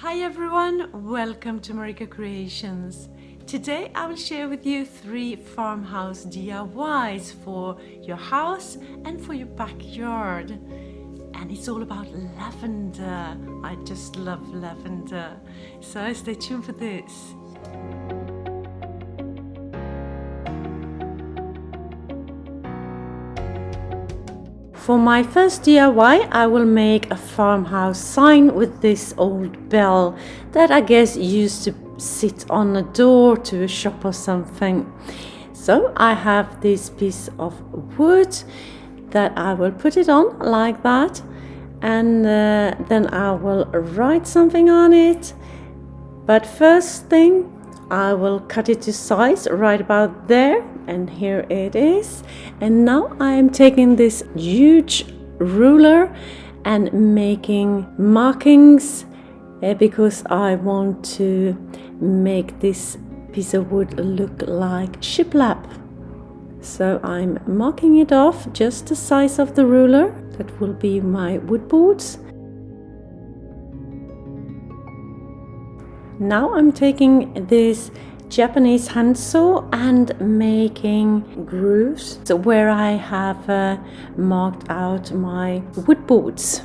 Hi everyone, welcome to MarikaCreations. Today I will share with you 3 farmhouse DIYs for your house and for your backyard. And it's all about lavender. I just love lavender. So stay tuned for this. For my first DIY, I will make a farmhouse sign with this old bell that I guess used to sit on a door to a shop or something. So I have this piece of wood that I will put it on like that, and then I will write something on it. But first thing, I will cut it to size right about there, and here it is. And now I am taking this huge ruler and making markings because I want to make this piece of wood look like shiplap. So I'm marking it off just the size of the ruler. That will be my wood boards. Now I'm taking this Japanese handsaw and making grooves where I have marked out my wood boards.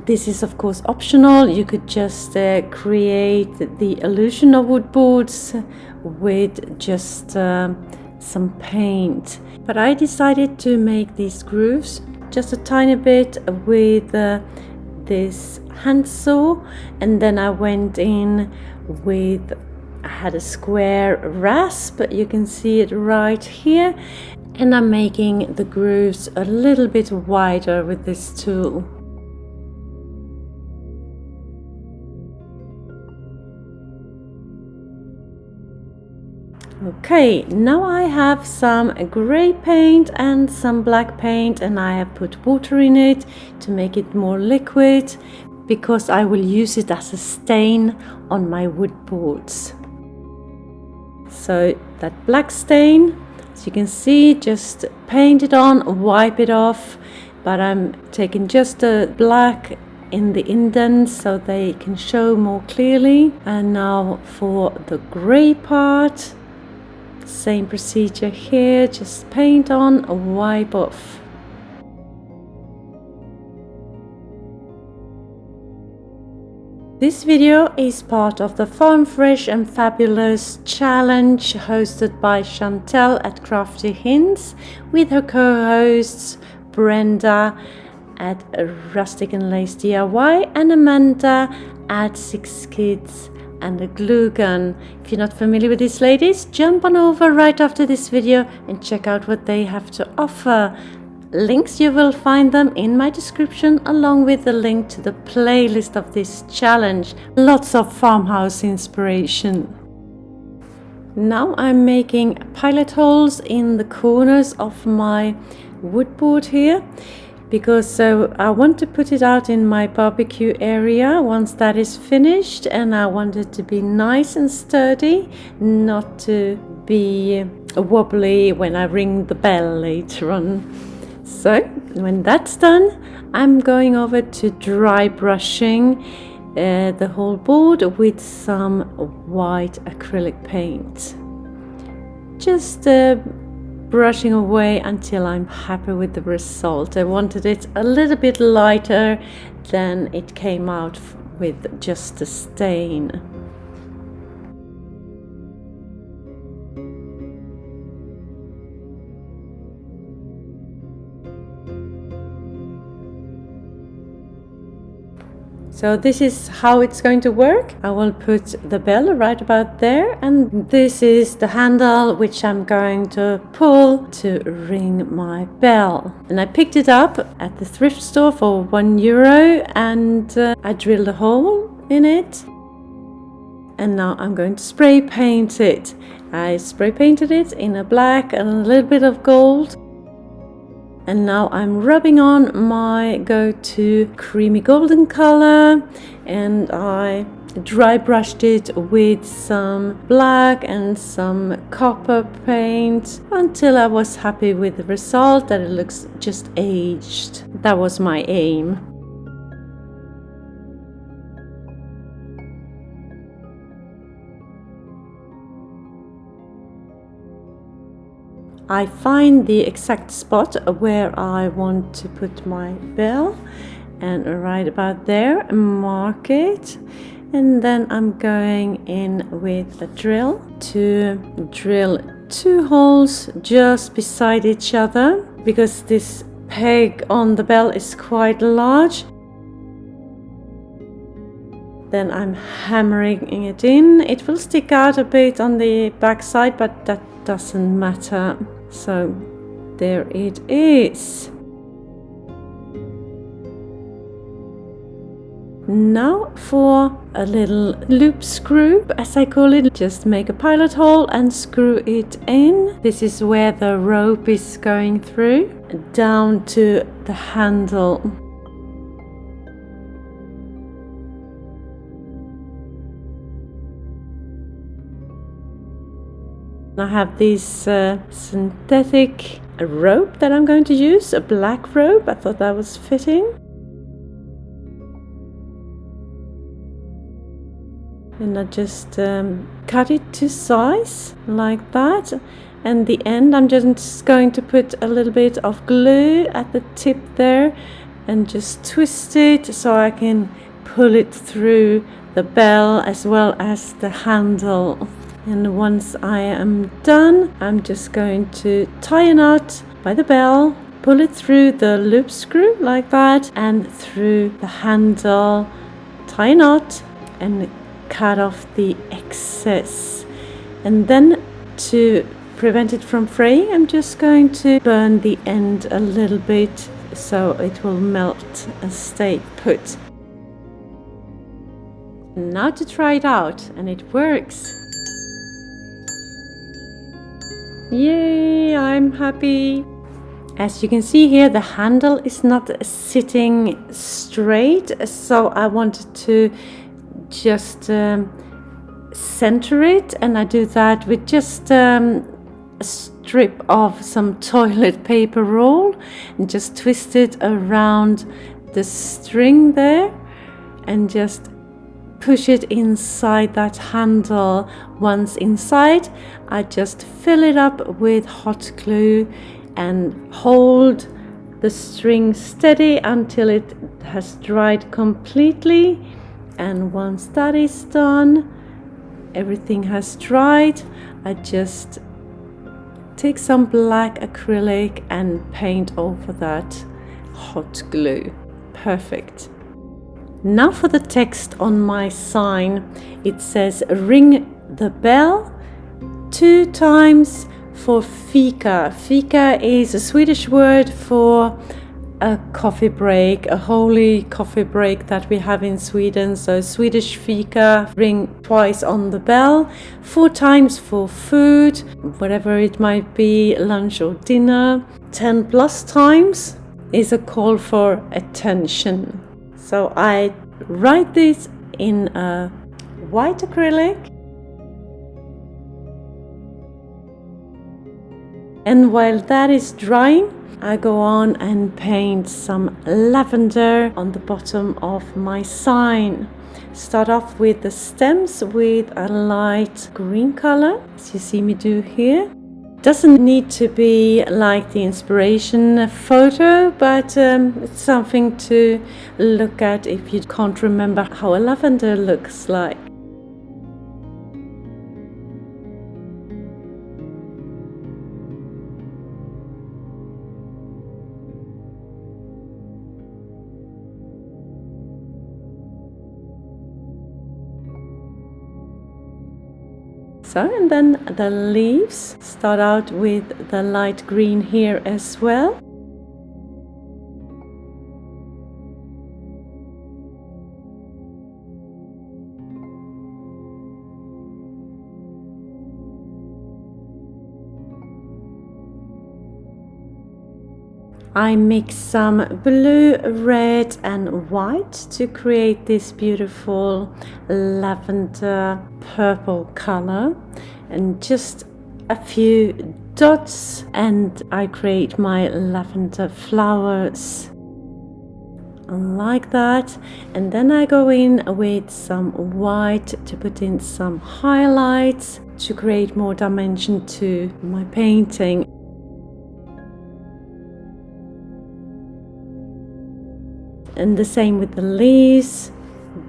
This is of course optional. You could just create the illusion of wood boards with just some paint. But I decided to make these grooves just a tiny bit with this handsaw, and then I went in with, I had a square rasp, you can see it right here, and I'm making the grooves a little bit wider with this tool. Okay, now I have some grey paint and some black paint, and I have put water in it to make it more liquid because I will use it as a stain on my wood boards. So that black stain, as you can see, just paint it on, wipe it off, but I'm taking just the black in the indents so they can show more clearly. And now for the grey part, same procedure here, just paint on, wipe off. This video is part of the Farm Fresh and Fabulous challenge hosted by Shantell at Crafty Hints with her co-hosts Brenda at Rustic and Lace DIY and Amanda at 6 Kids and a glue gun. If you're not familiar with these ladies, jump on over right after this video and check out what they have to offer. Links, you will find them in my description, along with the link to the playlist of this challenge. Lots of farmhouse inspiration. Now I'm making pilot holes in the corners of my wood board here, because I want to put it out in my barbecue area once that is finished, and I want it to be nice and sturdy, not to be wobbly when I ring the bell later on. So when that's done, I'm going over to dry brushing the whole board with some white acrylic paint. Just brushing away until I'm happy with the result. I wanted it a little bit lighter than it came out with just a stain. So this is how it's going to work. I will put the bell right about there, and this is the handle which I'm going to pull to ring my bell. And I picked it up at the thrift store for €1, and I drilled a hole in it. And now I'm going to spray paint it. I spray painted it in a black and a little bit of gold. And now I'm rubbing on my go-to creamy golden color, and I dry brushed it with some black and some copper paint until I was happy with the result, that it looks just aged. That was my aim. I find the exact spot where I want to put my bell, and right about there, mark it. And then I'm going in with a drill to drill 2 holes just beside each other, because this peg on the bell is quite large. Then I'm hammering it in. It will stick out a bit on the back side, but that doesn't matter. So there it is. Now for a little loop screw, as I call it. Just make a pilot hole and screw it in. This is where the rope is going through, down to the handle. I have this synthetic rope that I'm going to use, a black rope. I thought that was fitting. And I just cut it to size like that. And the end, I'm just going to put a little bit of glue at the tip there and just twist it so I can pull it through the bell as well as the handle. And once I am done, I'm just going to tie a knot by the bell, pull it through the loop screw like that, and through the handle, tie a knot and cut off the excess. And then to prevent it from fraying, I'm just going to burn the end a little bit so it will melt and stay put. Now to try it out, and it works. Yay, I'm happy. As you can see here, the handle is not sitting straight, so I wanted to just center it, and I do that with just a strip of some toilet paper roll and just twist it around the string there and just push it inside that handle. Once inside, I just fill it up with hot glue and hold the string steady until it has dried completely. And once that is done, everything has dried, I just take some black acrylic and paint over that hot glue. Perfect. Now for the text on my sign. It says ring the bell 2 times for fika. Fika is a Swedish word for a coffee break, a holy coffee break that we have in Sweden. So Swedish fika, ring twice on the bell, 4 times for food, whatever it might be, lunch or dinner. 10 plus times is a call for attention. So I write this in a white acrylic, and while that is drying, I go on and paint some lavender on the bottom of my sign. Start off with the stems with a light green color, as you see me do here. Doesn't need to be like the inspiration photo, but it's something to look at if you can't remember how a lavender looks like. So, and then the leaves start out with the light green here as well. I mix some blue, red and white to create this beautiful lavender purple color, and just a few dots, and I create my lavender flowers like that. And then I go in with some white to put in some highlights to create more dimension to my painting. And the same with the leaves,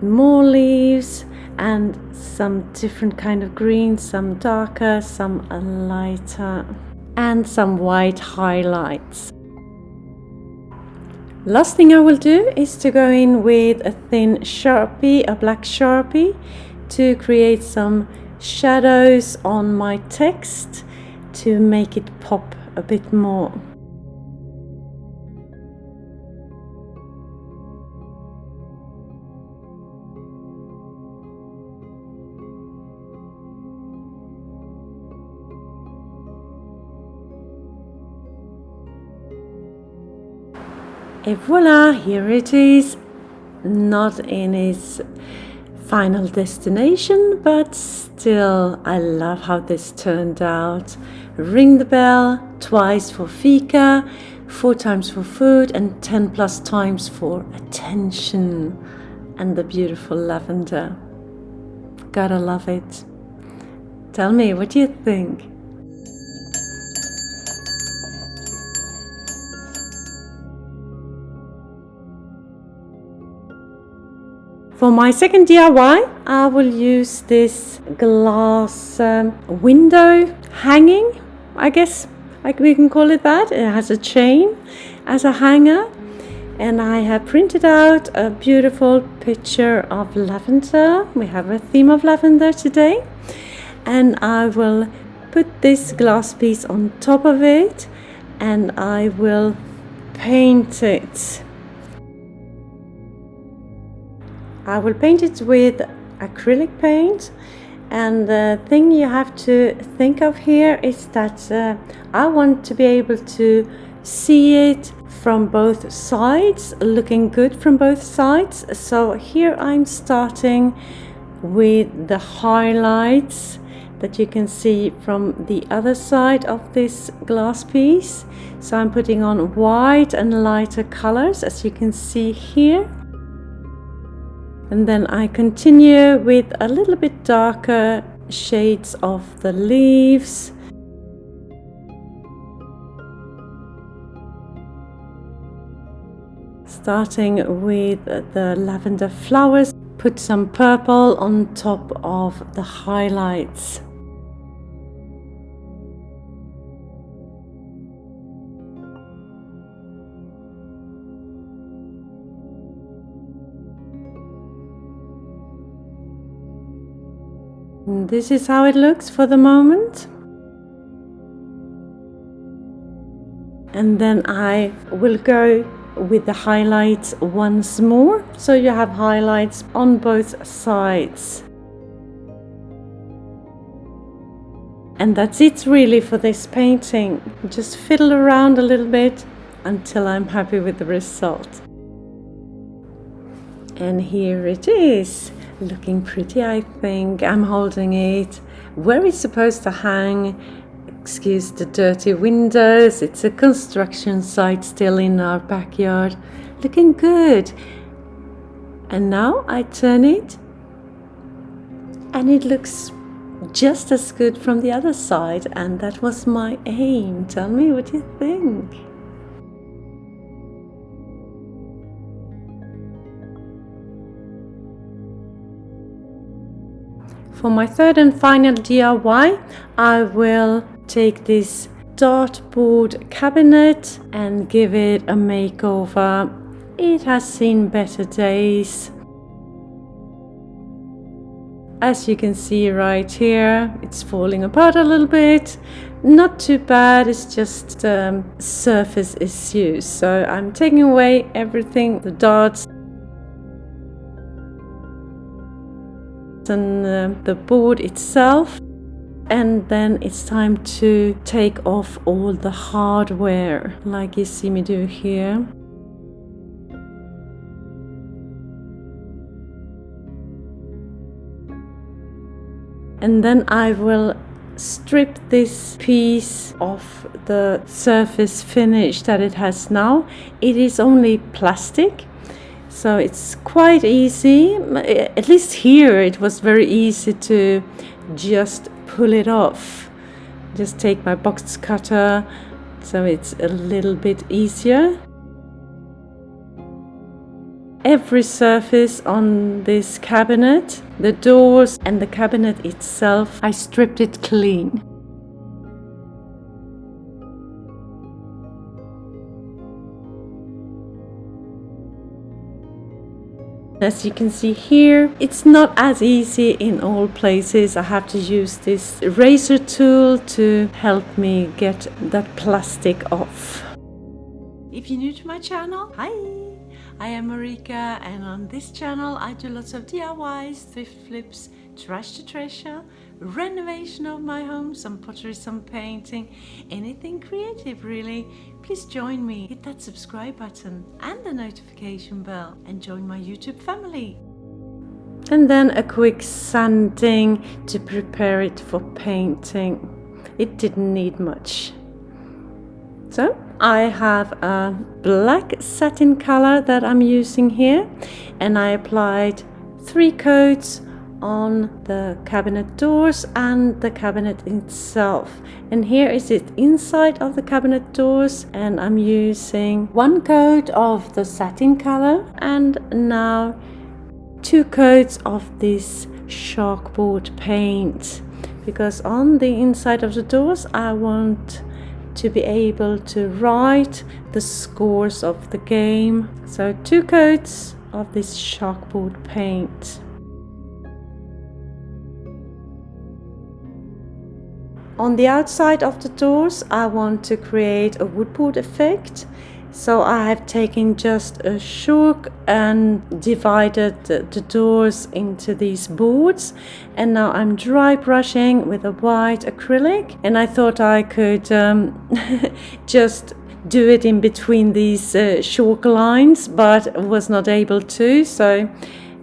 more leaves, and some different kind of greens, some darker, some lighter, and some white highlights. Last thing I will do is to go in with a thin Sharpie, a black Sharpie, to create some shadows on my text to make it pop a bit more. And voila, here it is, not in its final destination, but still I love how this turned out. Ring the bell, twice for fika, 4 times for food, and 10 plus times for attention. And the beautiful lavender. Gotta love it. Tell me, what do you think? For my second DIY, I will use this glass window hanging, I guess we can call it that. It has a chain as a hanger, and I have printed out a beautiful picture of lavender. We have a theme of lavender today, and I will put this glass piece on top of it, and I will paint it. I will paint it with acrylic paint, and the thing you have to think of here is that I want to be able to see it from both sides, looking good from both sides. So here I'm starting with the highlights that you can see from the other side of this glass piece. So I'm putting on white and lighter colors, as you can see here. And then I continue with a little bit darker shades of the leaves. Starting with the lavender flowers, put some purple on top of the highlights. And this is how it looks for the moment. And then I will go with the highlights once more, so you have highlights on both sides. And that's it really for this painting. Just fiddle around a little bit until I'm happy with the result. And here it is. Looking pretty, I think. I'm holding it where it's supposed to hang. Excuse the dirty windows. It's a construction site still in our backyard. Looking good. And now I turn it, and it looks just as good from the other side. And that was my aim. Tell me what you think. For my third and final DIY, I will take this dartboard cabinet and give it a makeover. It has seen better days. As you can see right here, it's falling apart a little bit. Not too bad, it's just surface issues. So I'm taking away everything, the darts and the board itself, and then it's time to take off all the hardware like you see me do here. And then I will strip this piece of the surface finish that it has now. It is only plastic, so it's quite easy. At least here it was very easy to just pull it off. Just take my box cutter, so it's a little bit easier. every surface on this cabinet, the doors and the cabinet itself. I stripped it clean. As you can see here, it's not as easy in all places. I have to use this razor tool to help me get that plastic off. If you're new to my channel, hi! I am Marika, and on this channel I do lots of DIYs, thrift flips, trash to treasure, renovation of my home, some pottery, some painting, anything creative really. Please join me, hit that subscribe button and the notification bell and join my YouTube family. And then a quick sanding to prepare it for painting. It didn't need much. So I have a black satin color that I'm using here, and I applied 3 coats on the cabinet doors and the cabinet itself. And here is it inside of the cabinet doors, and I'm using 1 coat of the satin color and now 2 coats of this chalkboard paint, because on the inside of the doors I want to be able to write the scores of the game. So 2 coats of this chalkboard paint. On the outside of the doors I want to create a woodboard effect. So I have taken just a chalk and divided the doors into these boards, and now I'm dry brushing with a white acrylic, and I thought I could just do it in between these chalk lines, but was not able to, so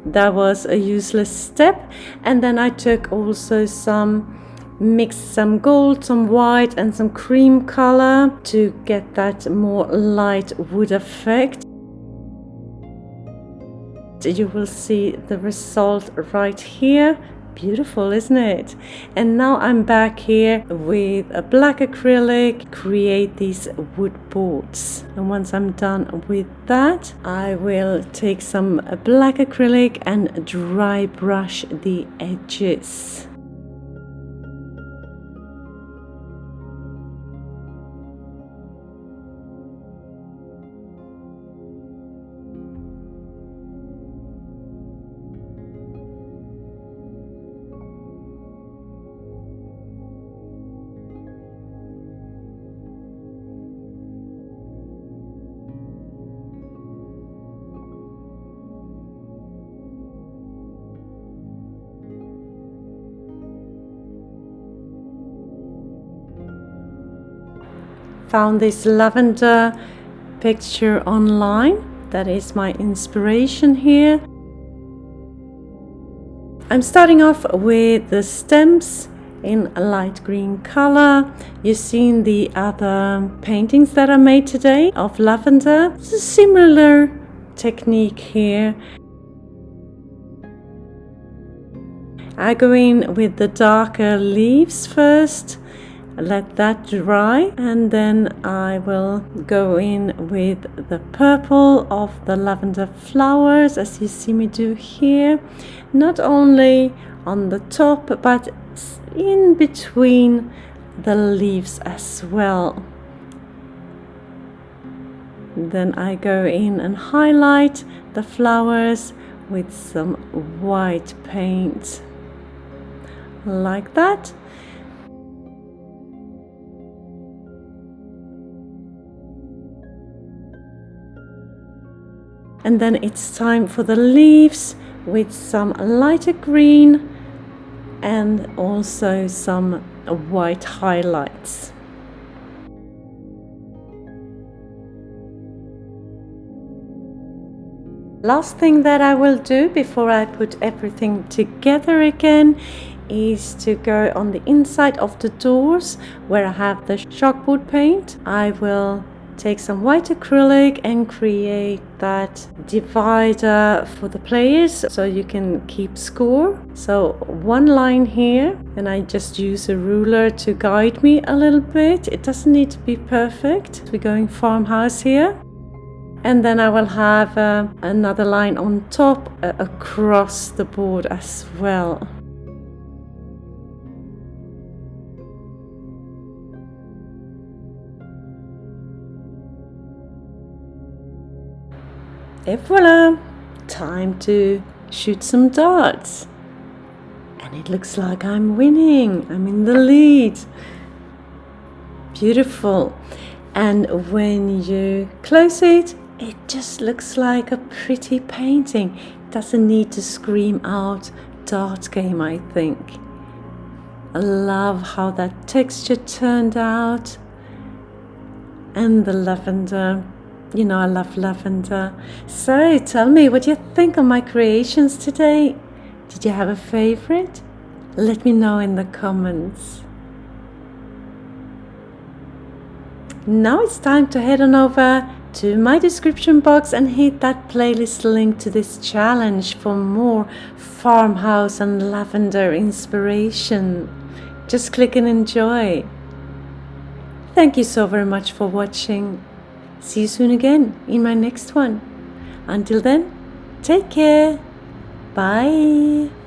that was a useless step. And then I took also mixed some gold, some white and some cream color to get that more light wood effect. You will see the result right here. Beautiful, isn't it? And now I'm back here with a black acrylic, create these wood boards. And once I'm done with that, I will take some black acrylic and dry brush the edges. Found this lavender picture online. That is my inspiration here. I'm starting off with the stems in a light green color. You've seen the other paintings that I made today of lavender. It's a similar technique here. I go in with the darker leaves first, let that dry, and then I will go in with the purple of the lavender flowers, as you see me do here, not only on the top but in between the leaves as well. Then I go in and highlight the flowers with some white paint like that. And then it's time for the leaves with some lighter green and also some white highlights. Last thing that I will do before I put everything together again is to go on the inside of the doors where I have the chalkboard paint. I will take some white acrylic and create that divider for the players so you can keep score. So one line here, and I just use a ruler to guide me a little bit. It doesn't need to be perfect. We're going farmhouse here. And then I will have another line on top across the board as well. Et voila! Time to shoot some darts. And it looks like I'm winning. I'm in the lead. Beautiful. And when you close it, it just looks like a pretty painting. It doesn't need to scream out dart game, I think. I love how that texture turned out. And the lavender. You know, I love lavender. So tell me what you think of my creations today. Did you have a favorite? Let me know in the comments. Now it's time to head on over to my description box and hit that playlist link to this challenge for more farmhouse and lavender inspiration. Just click and enjoy. Thank you so very much for watching. See you soon again in my next one. Until then, take care. Bye.